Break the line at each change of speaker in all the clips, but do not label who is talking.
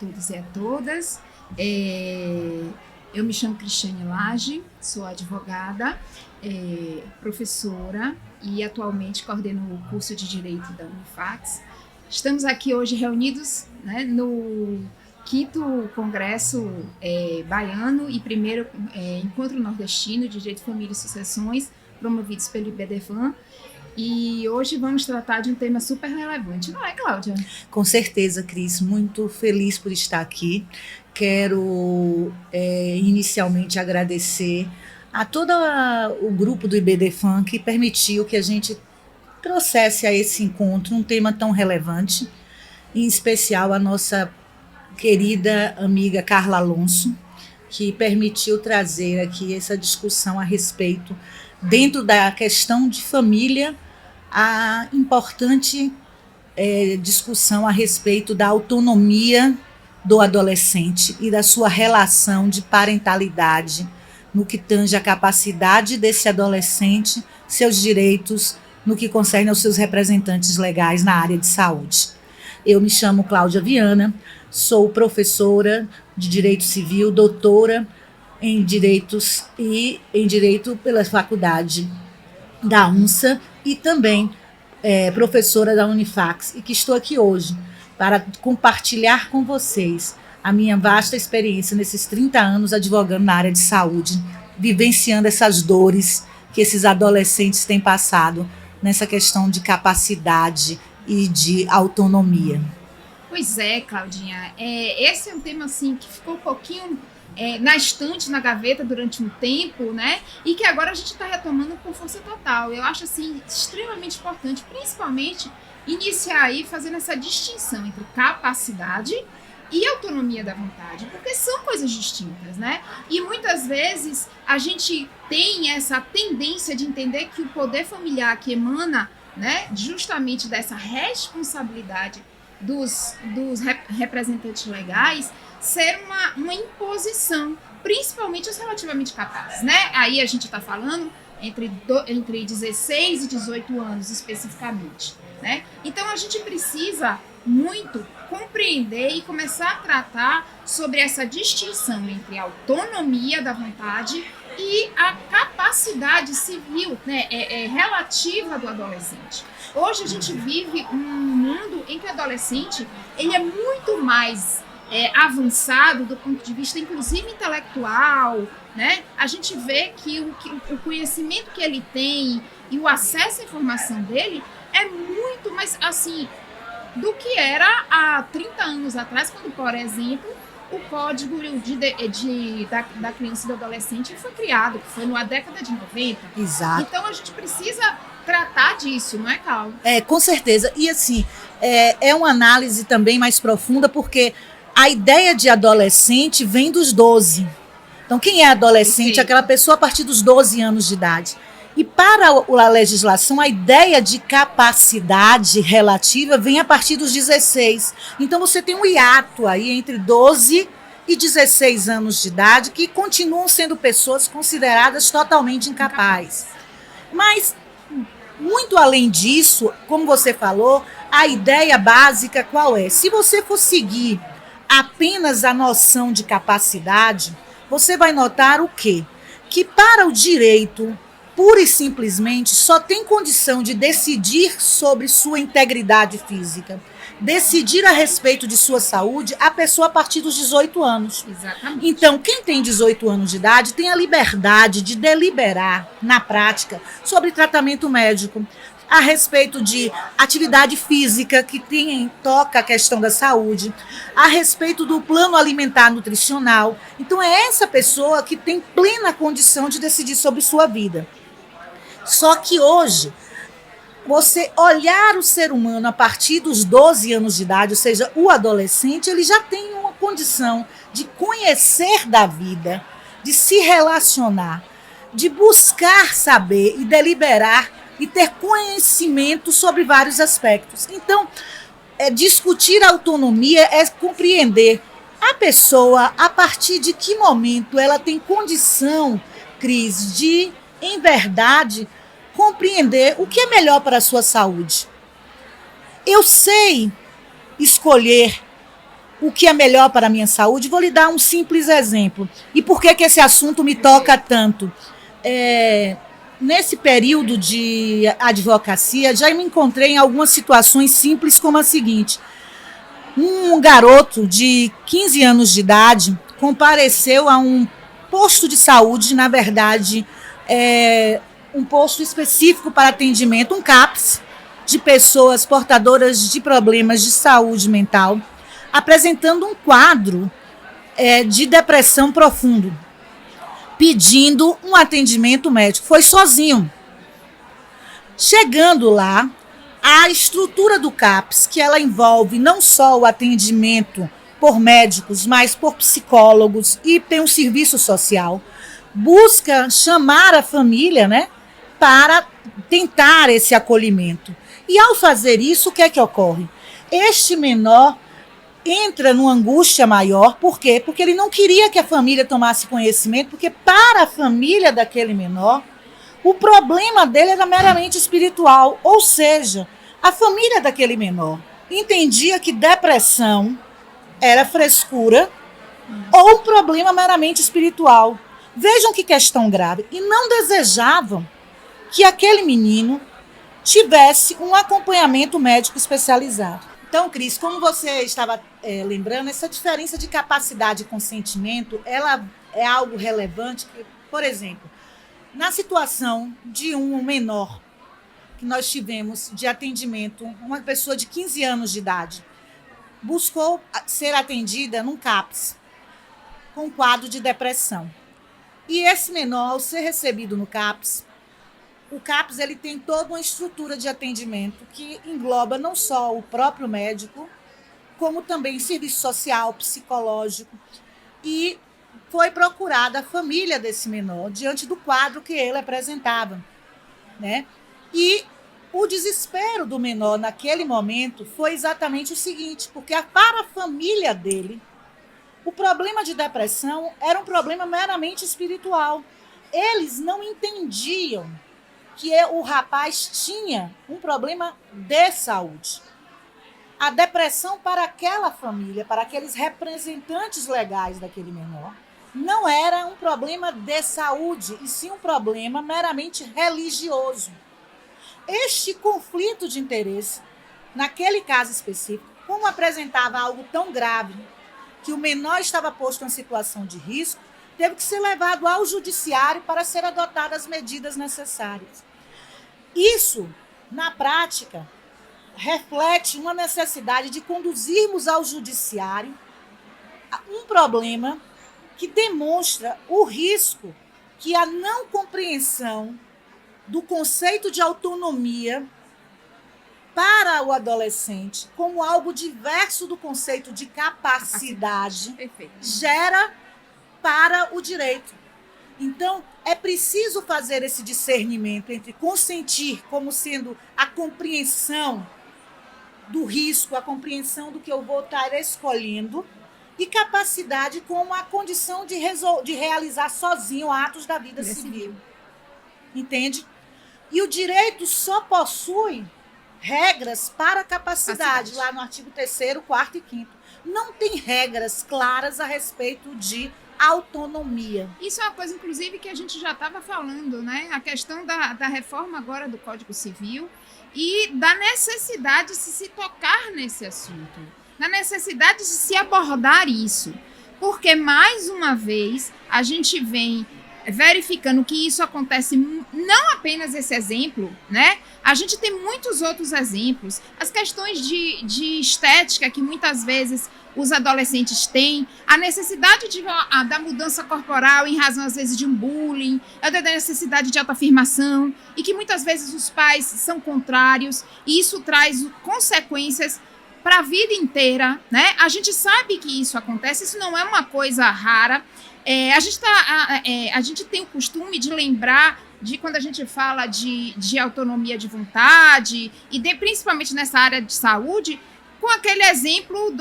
todos e a todas. Eu me chamo Cristiane Lage, sou advogada, professora e atualmente coordeno o curso de Direito da Unifacs. Estamos aqui hoje reunidos, né, no 5º Congresso Baiano e primeiro Encontro Nordestino de Direito, Família e Sucessões, promovidos pelo IBDFAN. E hoje vamos tratar de um tema super relevante, não é, Cláudia?
Com certeza, Cris. Muito feliz por estar aqui. Quero inicialmente agradecer a todo o grupo do IBDFAN que permitiu que a gente trouxesse a esse encontro um tema tão relevante, em especial a nossa querida amiga Carla Alonso, que permitiu trazer aqui essa discussão a respeito, dentro da questão de família, a importante discussão a respeito da autonomia do adolescente e da sua relação de parentalidade no que tange a capacidade desse adolescente, seus direitos, no que concerne aos seus representantes legais na área de saúde. Eu me chamo Cláudia Viana, sou professora de Direito Civil, doutora em Direitos e em Direito pela Faculdade da UNSA e também professora da Unifacs, e que estou aqui hoje para compartilhar com vocês a minha vasta experiência nesses 30 anos advogando na área de saúde, vivenciando essas dores que esses adolescentes têm passado nessa questão de capacidade e de autonomia.
Pois é, Claudinha, esse é um tema assim que ficou um pouquinho na estante, na gaveta durante um tempo, né? E que agora a gente está retomando com força total. Eu acho assim extremamente importante, principalmente iniciar aí fazendo essa distinção entre capacidade e autonomia da vontade, porque são coisas distintas, né? E muitas vezes a gente tem essa tendência de entender que o poder familiar que emana, né, justamente dessa responsabilidade dos representantes legais ser uma imposição, principalmente os relativamente capazes, né? Aí a gente está falando entre 16 e 18 anos especificamente, né? Então a gente precisa muito compreender e começar a tratar sobre essa distinção entre a autonomia da vontade e a capacidade civil, né, relativa do adolescente. Hoje a gente vive um mundo em que o adolescente ele é muito mais avançado do ponto de vista, inclusive, intelectual, né? A gente vê que o conhecimento que ele tem e o acesso à informação dele é muito mais, assim, do que era há 30 anos atrás, quando, por exemplo, o Código da Criança e do Adolescente foi criado, que foi na década de 90.
Exato.
Então, a gente precisa tratar disso, não é, Cal?
Com certeza. E, assim, é uma análise também mais profunda, porque a ideia de adolescente vem dos 12. Então, quem é adolescente? Aquela pessoa a partir dos 12 anos de idade. E para a legislação, a ideia de capacidade relativa vem a partir dos 16. Então, você tem um hiato aí entre 12 e 16 anos de idade, que continuam sendo pessoas consideradas totalmente incapazes. Mas, muito além disso, como você falou, a ideia básica qual é? Se você for seguir apenas a noção de capacidade, você vai notar o quê? Que para o direito, pura e simplesmente, só tem condição de decidir sobre sua integridade física, decidir a respeito de sua saúde, a pessoa a partir dos 18 anos.
Exatamente.
Então, quem tem 18 anos de idade tem a liberdade de deliberar, na prática, sobre tratamento médico, a respeito de atividade física, que toca a questão da saúde, a respeito do plano alimentar nutricional. Então, é essa pessoa que tem plena condição de decidir sobre sua vida. Só que hoje, você olhar o ser humano a partir dos 12 anos de idade, ou seja, o adolescente, ele já tem uma condição de conhecer da vida, de se relacionar, de buscar saber e deliberar e ter conhecimento sobre vários aspectos. Então, discutir a autonomia é compreender a pessoa a partir de que momento ela tem condição, Cris, de, em verdade, compreender o que é melhor para a sua saúde. Eu sei escolher o que é melhor para a minha saúde. Vou lhe dar um simples exemplo. E por que esse assunto me toca tanto? Nesse período de advocacia, já me encontrei em algumas situações simples como a seguinte. Um garoto de 15 anos de idade compareceu a um posto de saúde, na verdade, um posto específico para atendimento, um CAPS, de pessoas portadoras de problemas de saúde mental, apresentando um quadro de depressão profundo, pedindo um atendimento médico. Foi sozinho. Chegando lá, a estrutura do CAPS, que ela envolve não só o atendimento por médicos, mas por psicólogos e tem um serviço social, busca chamar a família, né, para tentar esse acolhimento. E ao fazer isso, o que é que ocorre? Este menor entra numa angústia maior. Por quê? Porque ele não queria que a família tomasse conhecimento, porque para a família daquele menor, o problema dele era meramente espiritual. Ou seja, a família daquele menor entendia que depressão era frescura ou um problema meramente espiritual. Vejam que questão grave. E não desejavam que aquele menino tivesse um acompanhamento médico especializado. Então, Cris, como você estava lembrando, essa diferença de capacidade e consentimento, ela é algo relevante. Que, por exemplo, na situação de um menor que nós tivemos de atendimento, uma pessoa de 15 anos de idade, buscou ser atendida num CAPS, com quadro de depressão. E esse menor, ao ser recebido no CAPS, o CAPS ele tem toda uma estrutura de atendimento que engloba não só o próprio médico, como também serviço social, psicológico. E foi procurada a família desse menor diante do quadro que ele apresentava, né? E o desespero do menor naquele momento foi exatamente o seguinte, porque para a família dele, o problema de depressão era um problema meramente espiritual. Eles não entendiam que o rapaz tinha um problema de saúde. A depressão para aquela família, para aqueles representantes legais daquele menor, não era um problema de saúde, e sim um problema meramente religioso. Este conflito de interesse, naquele caso específico, como apresentava algo tão grave, que o menor estava posto em uma situação de risco, teve que ser levado ao judiciário para ser adotadas as medidas necessárias. Isso, na prática, reflete uma necessidade de conduzirmos ao judiciário um problema que demonstra o risco que a não compreensão do conceito de autonomia para o adolescente como algo diverso do conceito de capacidade gera para o direito. Então, é preciso fazer esse discernimento entre consentir como sendo a compreensão do risco, a compreensão do que eu vou estar escolhendo, e capacidade como a condição de realizar sozinho atos da vida civil. Entende? E o direito só possui regras para a capacidade, lá no artigo 3º, 4º e 5º. Não tem regras claras a respeito de autonomia.
Isso é uma coisa, inclusive, que a gente já estava falando, né? A questão da reforma agora do Código Civil e da necessidade de se tocar nesse assunto, da necessidade de se abordar isso. Porque, mais uma vez, a gente vem verificando que isso acontece, não apenas esse exemplo, né? A gente tem muitos outros exemplos. As questões de estética que muitas vezes os adolescentes têm, a necessidade da mudança corporal em razão, às vezes, de um bullying, da necessidade de autoafirmação, e que muitas vezes os pais são contrários, e isso traz consequências para a vida inteira, né? A gente sabe que isso acontece, isso não é uma coisa rara. A gente tem o costume de lembrar de quando a gente fala de autonomia de vontade, e principalmente nessa área de saúde, com aquele exemplo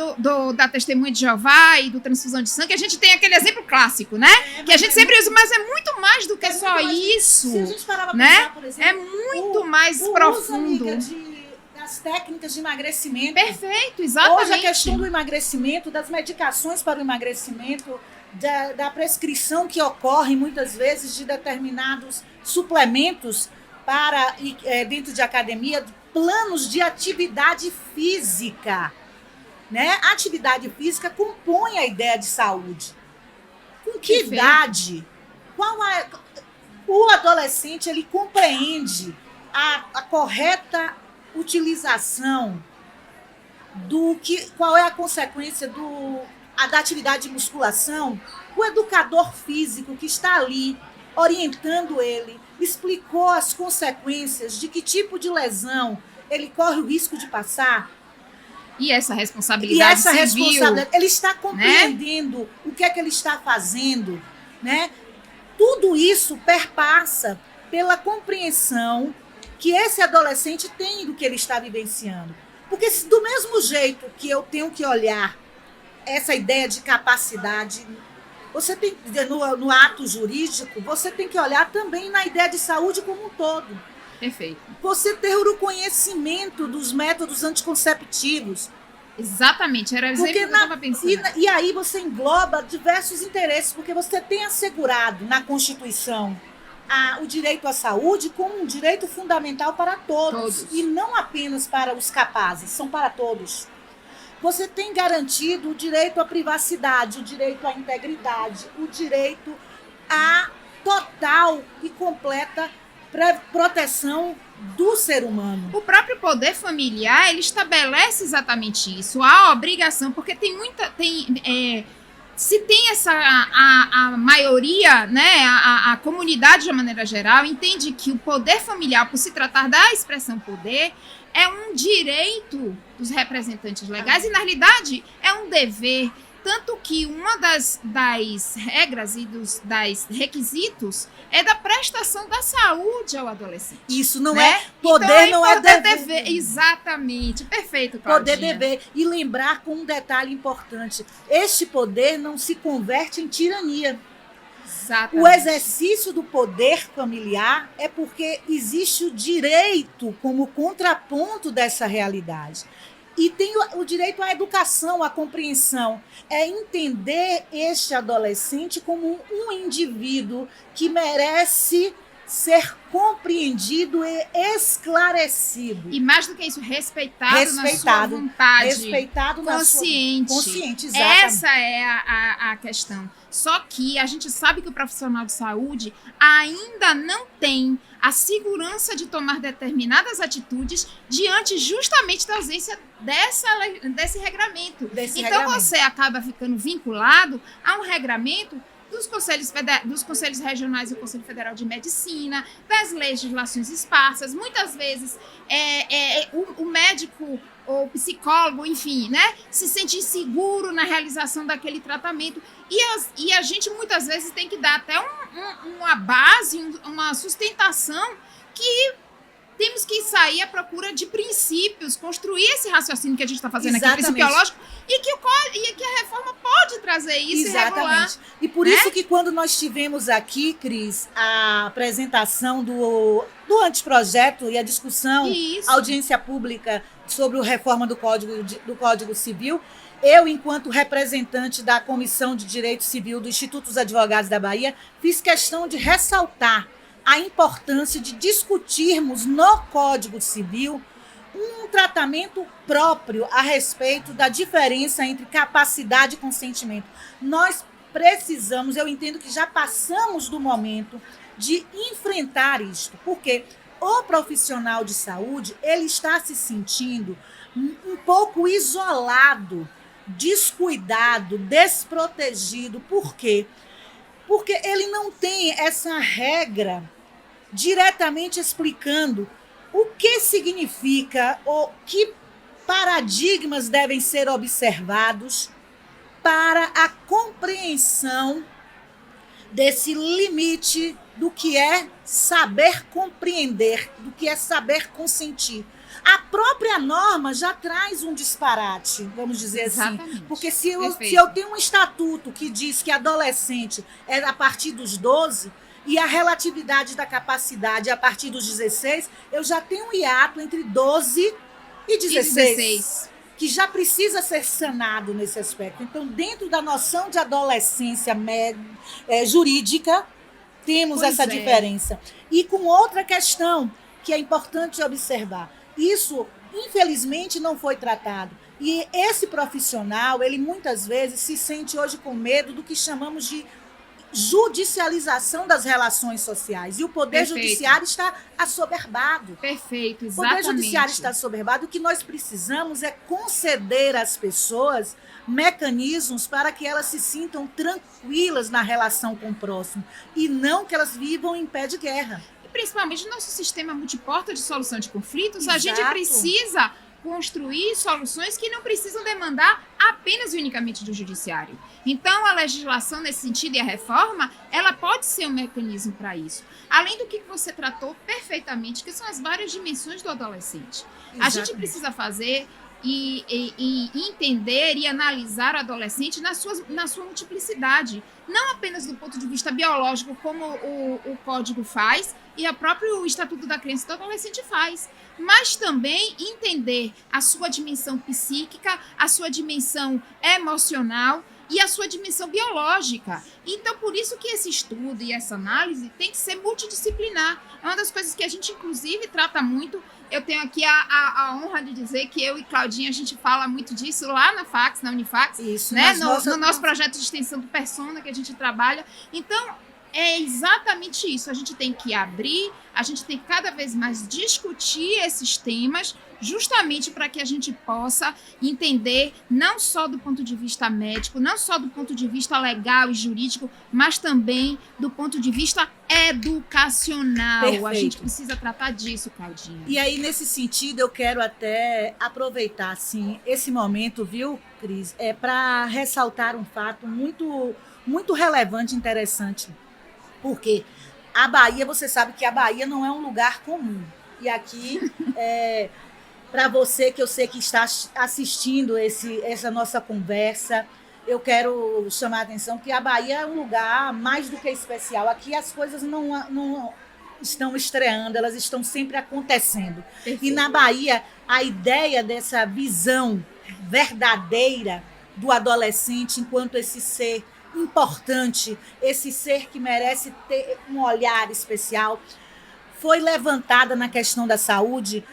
da Testemunha de Jeová e do transfusão de sangue. A gente tem aquele exemplo clássico, né? Que a gente sempre usa, mas é muito mais do que só isso.
Se a gente parar pra
né?
pensar, por exemplo,
é muito mais profundo.
nas técnicas de emagrecimento.
Perfeito, exatamente.
Hoje a questão do emagrecimento, das medicações para o emagrecimento, da prescrição que ocorre muitas vezes de determinados suplementos para dentro de academia, planos de atividade física. Né? A atividade física compõe a ideia de saúde. Com que
Perfeito.
idade? O adolescente ele compreende a correta utilização qual é a consequência da atividade de musculação? O educador físico que está ali orientando ele, explicou as consequências de que tipo de lesão ele corre o risco de passar.
E essa responsabilidade civil,
ele está compreendendo, né? O que é que ele está fazendo, né? Tudo isso perpassa pela compreensão que esse adolescente tem do que ele está vivenciando. Porque do mesmo jeito que eu tenho que olhar essa ideia de capacidade, você tem no ato jurídico, você tem que olhar também na ideia de saúde como um todo.
Perfeito.
Você ter o conhecimento dos métodos anticonceptivos.
Exatamente, era o exemplo que eu estava pensando.
E aí você engloba diversos interesses, porque você tem assegurado na Constituição o direito à saúde como um direito fundamental para todos. E não apenas para os capazes, são para todos. Você tem garantido o direito à privacidade, o direito à integridade, o direito à total e completa proteção do ser humano.
O próprio poder familiar, ele estabelece exatamente isso, a obrigação, porque tem muita... se tem a maioria, né, a comunidade de uma maneira geral, entende que o poder familiar, por se tratar da expressão poder, é um direito dos representantes legais e, na realidade, é um dever. Tanto que uma das regras e dos requisitos é da prestação da saúde ao adolescente.
Isso não
né?
é poder, então, não é
dever. Exatamente, perfeito, Claudinha.
Poder, dever. E lembrar com um detalhe importante, este poder não se converte em tirania.
Exatamente.
O exercício do poder familiar é porque existe o direito como contraponto dessa realidade. E tem o direito à educação, à compreensão. É entender este adolescente como um indivíduo que merece ser compreendido e esclarecido.
E mais do que isso, respeitado na sua vontade.
Respeitado
consciente.
Consciente, exatamente.
Essa é a questão. Só que a gente sabe que o profissional de saúde ainda não tem a segurança de tomar determinadas atitudes diante justamente da ausência desse regramento. Você acaba ficando vinculado a um regramento dos conselhos regionais e o Conselho Federal de Medicina, das legislações esparsas. Muitas vezes o médico ou psicólogo, enfim, né, se sente inseguro na realização daquele tratamento. E a gente muitas vezes tem que dar até uma base, uma sustentação que temos que sair à procura de princípios, construir esse raciocínio que a gente está fazendo aqui, principiológico, e que a reforma pode trazer isso.
Exatamente.
E regular.
E por isso que quando nós tivemos aqui, Cris, a apresentação do anteprojeto e a discussão, audiência pública sobre a reforma do Código Civil, eu, enquanto representante da Comissão de Direito Civil do Instituto dos Advogados da Bahia, fiz questão de ressaltar a importância de discutirmos no Código Civil um tratamento próprio a respeito da diferença entre capacidade e consentimento. Nós precisamos, eu entendo que já passamos do momento de enfrentar isto, porque o profissional de saúde, ele está se sentindo um pouco isolado, descuidado, desprotegido. Por quê? Porque ele não tem essa regra diretamente explicando o que significa ou que paradigmas devem ser observados para a compreensão desse limite do que é saber compreender, do que é saber consentir. A própria norma já traz um disparate, vamos dizer assim. Porque se eu tenho um estatuto que diz que adolescente é a partir dos 12 e a relatividade da capacidade é a partir dos 16, eu já tenho um hiato entre 12 e
E
16, que já precisa ser sanado nesse aspecto. Então, dentro da noção de adolescência jurídica, temos
Pois
essa
é.
diferença. E com outra questão que é importante observar. Isso, infelizmente, não foi tratado. E esse profissional, ele muitas vezes se sente hoje com medo do que chamamos de judicialização das relações sociais. E o Poder
Perfeito.
Judiciário está assoberbado.
Perfeito,
O
exatamente.
Poder Judiciário está assoberbado. O que nós precisamos é conceder às pessoas mecanismos para que elas se sintam tranquilas na relação com o próximo e não que elas vivam em pé de guerra.
E principalmente no nosso sistema multiporta de solução de conflitos, a gente
Exato.
precisa construir soluções que não precisam demandar apenas e unicamente do judiciário. Então, a legislação nesse sentido e a reforma, ela pode ser um mecanismo para isso. Além do que você tratou perfeitamente, que são as várias dimensões do adolescente. A gente
Exatamente.
precisa fazer e entender e analisar o adolescente na sua multiplicidade. Não apenas do ponto de vista biológico, como o Código faz e o próprio Estatuto da Criança e do Adolescente faz, mas também entender a sua dimensão psíquica, a sua dimensão emocional e a sua dimensão biológica. Então, por isso que esse estudo e essa análise tem que ser multidisciplinar. É uma das coisas que a gente, inclusive, trata muito. Eu tenho aqui a honra de dizer que eu e Claudinha, a gente fala muito disso lá na Fax, na Unifax,
Isso,
né?
nas nossas-
No nosso projeto de extensão do Persona, que a gente trabalha. Então, é exatamente isso. A gente tem que abrir, a gente tem que cada vez mais discutir esses temas, justamente para que a gente possa entender, não só do ponto de vista médico, não só do ponto de vista legal e jurídico, mas também do ponto de vista educacional.
Perfeito.
A gente precisa tratar disso, Claudinha.
E aí, nesse sentido, eu quero até aproveitar assim, esse momento, viu, Cris, para ressaltar um fato muito, muito relevante e interessante. Porque a Bahia, você sabe que a Bahia não é um lugar comum. E aqui, para você que eu sei que está assistindo essa nossa conversa, eu quero chamar a atenção que a Bahia é um lugar mais do que especial. Aqui as coisas não estão estreando, elas estão sempre acontecendo.
Perfeito.
E na Bahia, a ideia dessa visão verdadeira do adolescente enquanto esse ser importante, esse ser que merece ter um olhar especial, foi levantada na questão da saúde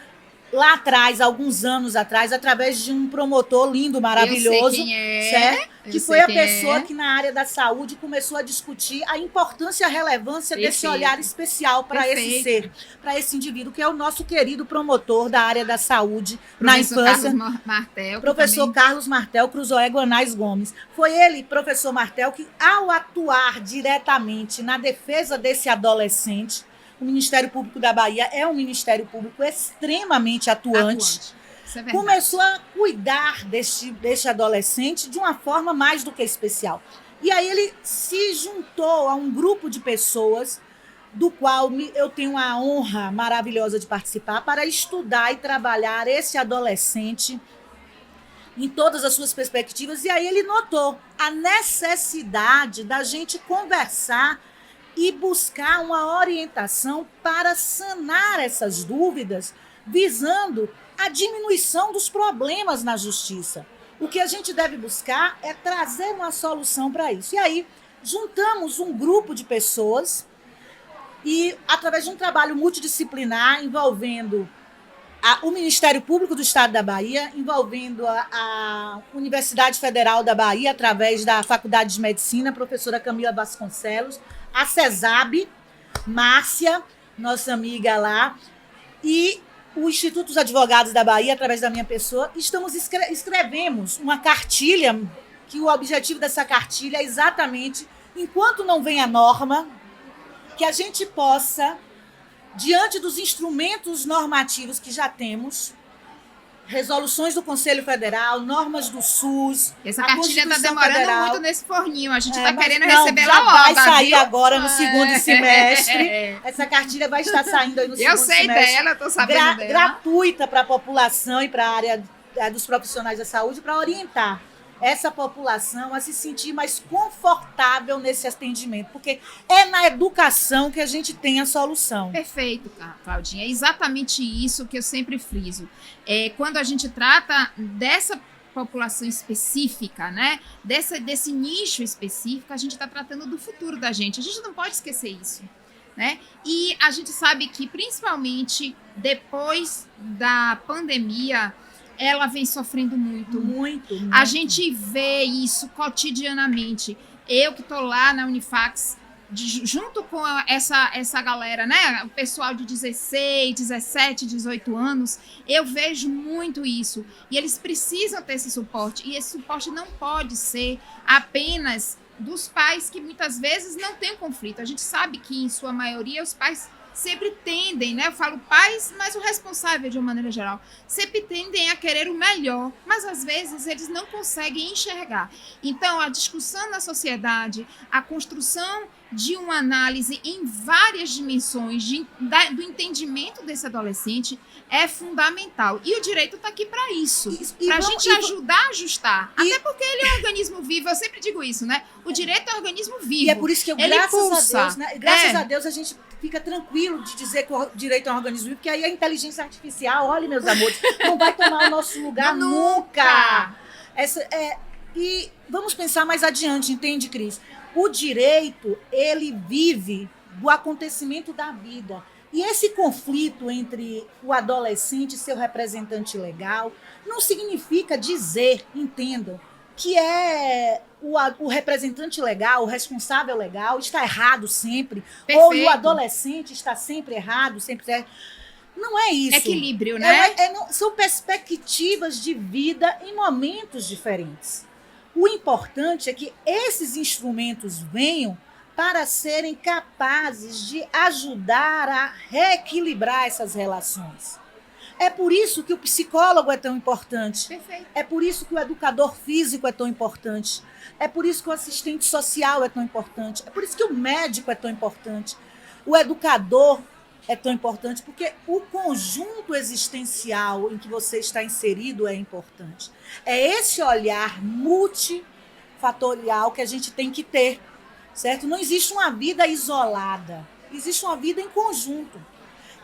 lá atrás, alguns anos atrás, através de um promotor lindo, maravilhoso,
Eu sei quem é,
certo?
eu
Que
sei
foi a
quem
pessoa
é.
que na área da saúde começou a discutir a importância e a relevância desse
Perfeito.
olhar especial para esse
Perfeito.
ser, para esse indivíduo, que é o nosso querido promotor da área da saúde na
Professor
infância.
Carlos Martel. que
Professor
também-
Carlos Martel Cruzoé Guanais Gomes. Foi ele, professor Martel, que ao atuar diretamente na defesa desse adolescente, o Ministério Público da Bahia é um Ministério Público extremamente atuante.
Isso é verdade.
Começou a cuidar deste adolescente de uma forma mais do que especial. E aí ele se juntou a um grupo de pessoas do qual eu tenho a honra maravilhosa de participar para estudar e trabalhar esse adolescente em todas as suas perspectivas. E aí ele notou a necessidade da gente conversar e buscar uma orientação para sanar essas dúvidas, visando a diminuição dos problemas na justiça. O que a gente deve buscar é trazer uma solução para isso. E aí, juntamos um grupo de pessoas e, através de um trabalho multidisciplinar envolvendo o Ministério Público do Estado da Bahia, envolvendo a Universidade Federal da Bahia, através da Faculdade de Medicina, a professora Camila Vasconcelos, a CESAB, Márcia, nossa amiga lá, e o Instituto dos Advogados da Bahia, através da minha pessoa, escrevemos uma cartilha, que o objetivo dessa cartilha é exatamente, enquanto não vem a norma, que a gente possa, diante dos instrumentos normativos que já temos, resoluções do Conselho Federal, normas do SUS,
Essa
a
cartilha está
Constituição
demorando
Federal,
muito nesse forninho. A gente está
mas
querendo
não,
receber
já
ela
vai
logo.
sair
viu?
agora no segundo semestre.
É.
Essa cartilha vai estar saindo aí no
Eu
segundo
sei
semestre.
dela, eu tô sabendo dela.
Gratuita para a população e para a área dos profissionais da saúde, para orientar. essa população a se sentir mais confortável nesse atendimento, porque é na educação que a gente tem a solução.
Perfeito, Claudinha. É exatamente isso que eu sempre friso. Quando a gente trata dessa população específica, né? Desse nicho específico, a gente está tratando do futuro da gente. A gente não pode esquecer isso, né? E a gente sabe que, principalmente depois da pandemia, ela vem sofrendo muito.
Muito.
A gente vê isso cotidianamente. Eu que estou lá na Unifax, junto com essa galera, né? O pessoal de 16, 17, 18 anos, eu vejo muito isso. E eles precisam ter esse suporte. E esse suporte não pode ser apenas dos pais que muitas vezes não têm conflito. A gente sabe que, em sua maioria, os pais sempre tendem, né? Eu falo pais, mas o responsável de uma maneira geral, sempre tendem a querer o melhor, mas às vezes eles não conseguem enxergar. Então, a discussão na sociedade, a construção de uma análise em várias dimensões do entendimento desse adolescente é fundamental. E o direito está aqui para isso, para a gente ajudar a ajustar. Até porque ele é um organismo vivo, eu sempre digo isso, né? O direito é um organismo vivo.
E é por isso que, graças a Deus, né? Graças a Deus, a gente fica tranquilo de dizer que o direito é um organismo vivo, porque aí a inteligência artificial, olha, meus amores, não vai tomar o nosso lugar nunca. E vamos pensar mais adiante, entende, Cris? O direito, ele vive do acontecimento da vida. E esse conflito entre o adolescente e seu representante legal não significa dizer, entendam, que o representante legal, o responsável legal, está errado sempre. Perfeito. Ou o adolescente está sempre errado, sempre. Não é isso.
Equilíbrio, né?
São perspectivas de vida em momentos diferentes. O importante é que esses instrumentos venham para serem capazes de ajudar a reequilibrar essas relações. É por isso que o psicólogo é tão importante.
Perfeito.
É por isso que o educador físico é tão importante. É por isso que o assistente social é tão importante. É por isso que o médico é tão importante. O educador é tão importante, porque o conjunto existencial em que você está inserido é importante. É esse olhar multifatorial que a gente tem que ter, certo? Não existe uma vida isolada, existe uma vida em conjunto.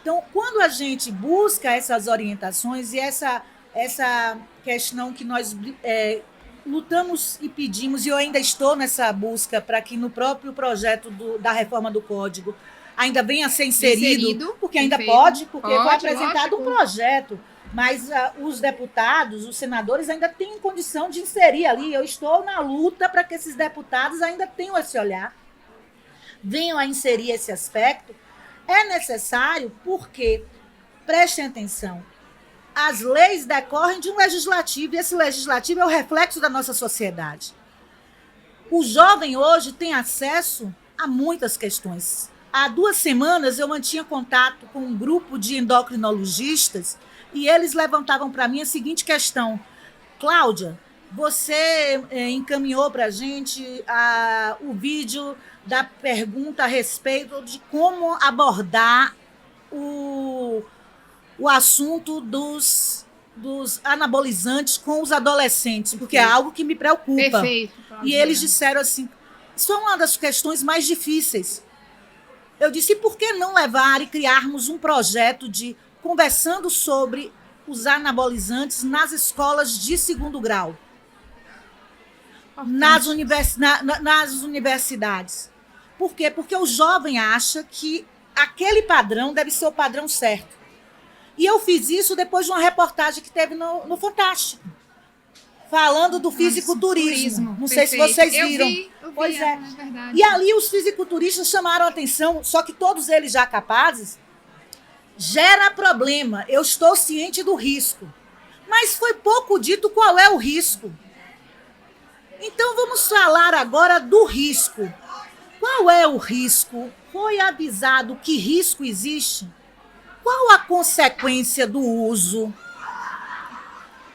Então, quando a gente busca essas orientações e essa questão que nós lutamos e pedimos, e eu ainda estou nessa busca para que no próprio projeto da reforma do Código ainda venha a ser inserido, porque ainda pode, porque foi apresentado um projeto, mas os deputados, os senadores ainda têm condição de inserir ali. Eu estou na luta para que esses deputados ainda tenham esse olhar, venham a inserir esse aspecto. É necessário porque, prestem atenção, as leis decorrem de um legislativo, e esse legislativo é o reflexo da nossa sociedade. O jovem hoje tem acesso a muitas questões. Há 2 semanas eu mantinha contato com um grupo de endocrinologistas e eles levantavam para mim a seguinte questão: Cláudia, você encaminhou para a gente o vídeo da pergunta a respeito de como abordar o assunto dos anabolizantes com os adolescentes, porque é algo que me preocupa.
Perfeito,
e eles disseram assim, isso é uma das questões mais difíceis. Eu disse, por que não levar e criarmos um projeto de conversando sobre os anabolizantes nas escolas de 2º grau, nas universidades? Por quê? Porque o jovem acha que aquele padrão deve ser o padrão certo. E eu fiz isso depois de uma reportagem que teve no Fantástico, falando do fisiculturismo. Não sei se vocês viram.
Eu vi,
pois
é verdade.
E ali os fisiculturistas chamaram a atenção, só que todos eles já capazes, gera problema. Eu estou ciente do risco. Mas foi pouco dito qual é o risco. Então vamos falar agora do risco. Qual é o risco? Foi avisado que risco existe? Qual a consequência do uso?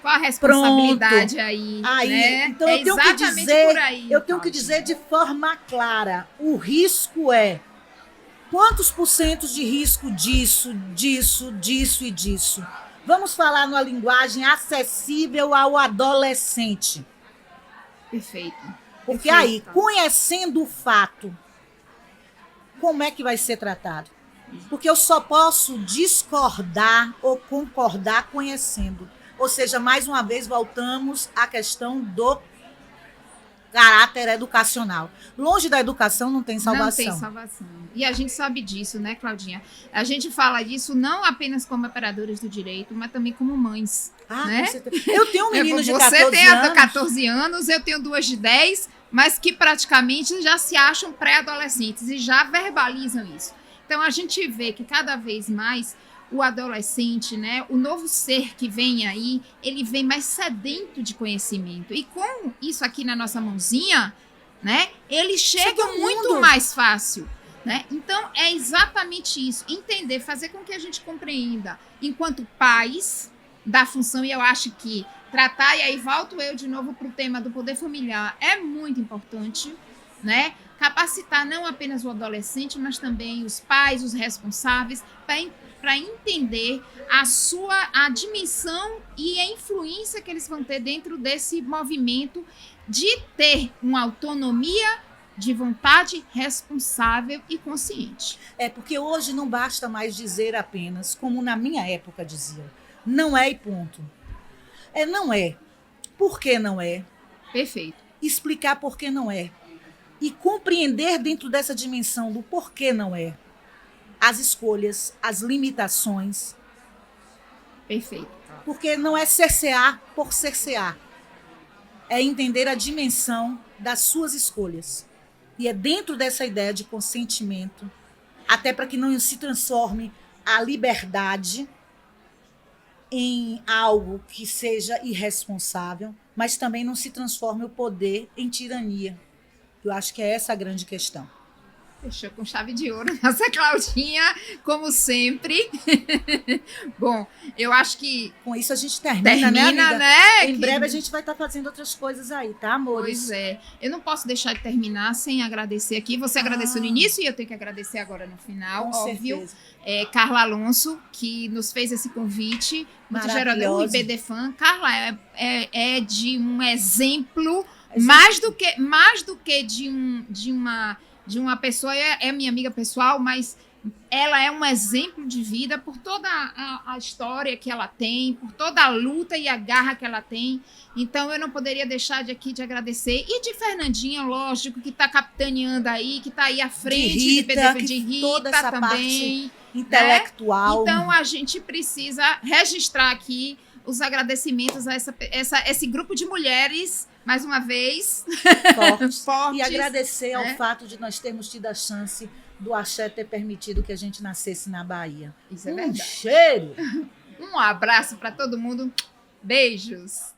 Qual a responsabilidade aí? Né?
Então eu tenho que dizer de forma clara, o risco é quantos % de risco disso e disso. Vamos falar numa linguagem acessível ao adolescente.
Perfeito.
Porque
Perfeito.
aí, conhecendo o fato, como é que vai ser tratado? Porque eu só posso discordar ou concordar conhecendo. Ou seja, mais uma vez, voltamos à questão do caráter educacional. Longe da educação não tem salvação.
Não tem salvação. E a gente sabe disso, né, Claudinha? A gente fala disso não apenas como operadoras do direito, mas também como mães. Né?
Com certeza. Eu tenho um menino de 14
anos. Você tem
14
anos, eu tenho 2 de 10, mas que praticamente já se acham pré-adolescentes e já verbalizam isso. Então, a gente vê que cada vez mais o adolescente, né, o novo ser que vem aí, ele vem mais sedento de conhecimento. E com isso aqui na nossa mãozinha, né, ele chega muito mais fácil. Né? Então, é exatamente isso. Entender, fazer com que a gente compreenda, enquanto pais, da função, e eu acho que tratar, e aí volto eu de novo para o tema do poder familiar, é muito importante, né? Capacitar não apenas o adolescente, mas também os pais, os responsáveis, para entender a dimensão e a influência que eles vão ter dentro desse movimento de ter uma autonomia de vontade responsável e consciente.
Porque hoje não basta mais dizer apenas, como na minha época dizia, não é e ponto. Não é. Por que não é?
Perfeito.
Explicar por que não é. E compreender dentro dessa dimensão do porquê não é. As escolhas, as limitações.
Perfeito.
Porque não é cercear por cercear. É entender a dimensão das suas escolhas. E é dentro dessa ideia de consentimento, até para que não se transforme a liberdade em algo que seja irresponsável, mas também não se transforme o poder em tirania. Eu acho que é essa a grande questão.
Fechou com chave de ouro, nossa Claudinha, como sempre. Bom, eu acho que...
Com isso a gente termina, né, amiga?
Né?
Em breve a gente vai estar fazendo outras coisas aí, tá, amores?
Pois é. Eu não posso deixar de terminar sem agradecer aqui. Você agradeceu no início e eu tenho que agradecer agora no final,
com
óbvio.
Certeza.
Carla Alonso, que nos fez esse convite. Muito gerador, IBD Fan. Carla é de um exemplo, mais do que de uma pessoa, é minha amiga pessoal, mas ela é um exemplo de vida por toda a história que ela tem, por toda a luta e a garra que ela tem. Então, eu não poderia deixar de agradecer. E de Fernandinha, lógico, que está capitaneando aí, que está aí à frente
de Rita,
de Rita
toda essa
também.
Parte intelectual.
Né? Então, a gente precisa registrar aqui os agradecimentos a esse grupo de mulheres, mais uma vez,
fortes.
Fortes,
e agradecer ao fato de nós termos tido a chance do axé ter permitido que a gente nascesse na Bahia.
Isso é verdade.
Cheiro!
Um abraço para todo mundo. Beijos!